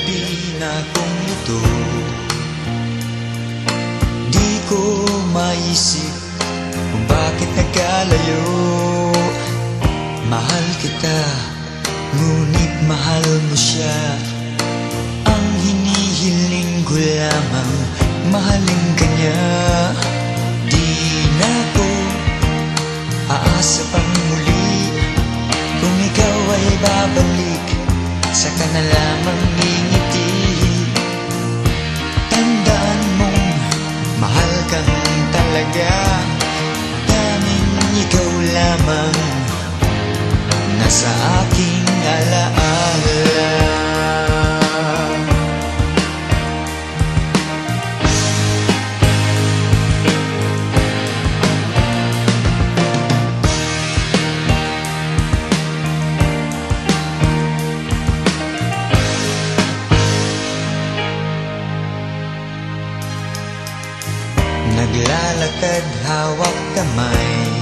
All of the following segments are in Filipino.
gabi na kung ito, di ko maisip kung bakit nagkalayo. Mahal kita, ngunit mahal mo siya. Ang hinihiling ko lamang, mahalin ka niya. Di na ko aasa pang muli, kung ikaw ay babalik, saka na lamang ngingiti. Tandaan mong mahal kang talaga, tanging ikaw lamang nasa aking alaala. Naglalakad hawak kamay,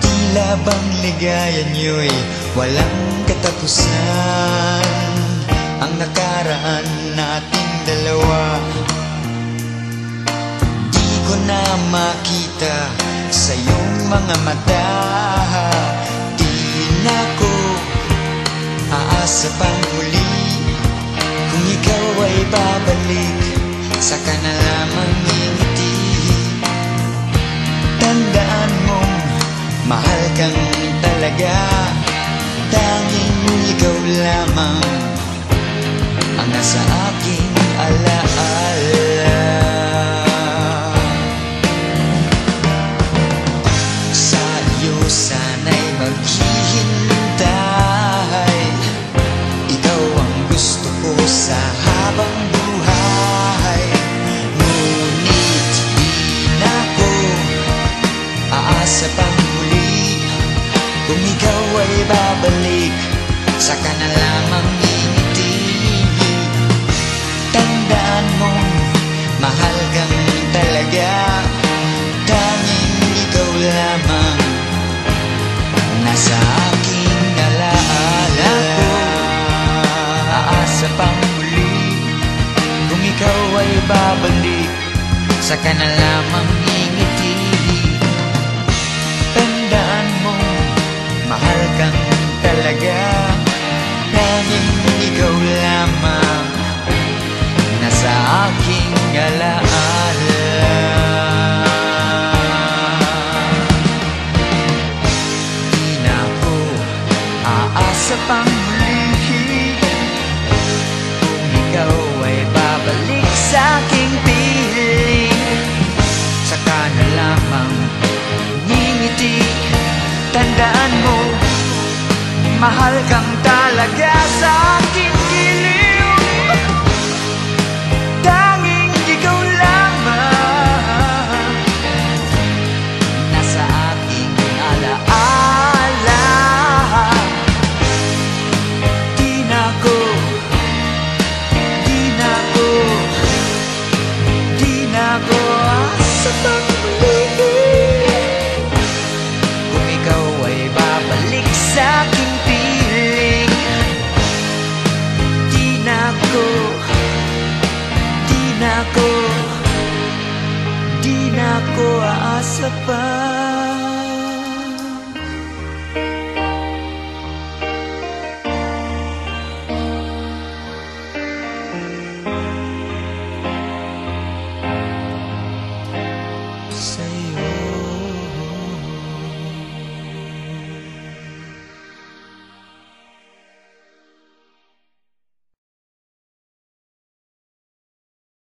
tila bang ligaya niyo'y walang katapusan. Ang nakaraan nating dalawa, di ko na makita sa iyong mga mata. Di na ko aasa pang muli, kung ikaw ay babalik, saka na lamang ngingiti. Tandaan mong mahal kang talaga, tanging ikaw lamang ang nasa aking alaala. Sa iyo sana'y maghihintay, ikaw ang gusto ko sa habang buhay. Ngunit di na ko aasa pang muli, kung ikaw ay babalik, saka na lamang ngingiti. Tandaan mong mahal kang talaga, tanging ikaw lamang nasa aking alaala. Aasa pang muli, kung ikaw ay babalik, saka na lamang ngingiti. Tandaan mo, mahal kang talaga, tanging ikaw lamang nasa aking alaala. Di na ko aasa pang muli, kung ikaw ay babalik sa aking piling, saka na lamang ngingiti. Tandaan mo, mahal kang talaga sa aking giliw, tanging ikaw lamang nasa aking alaala. Di na ko aasa pang muli, kung ikaw ay babalik sa aking piling. Di na ko aasa pa.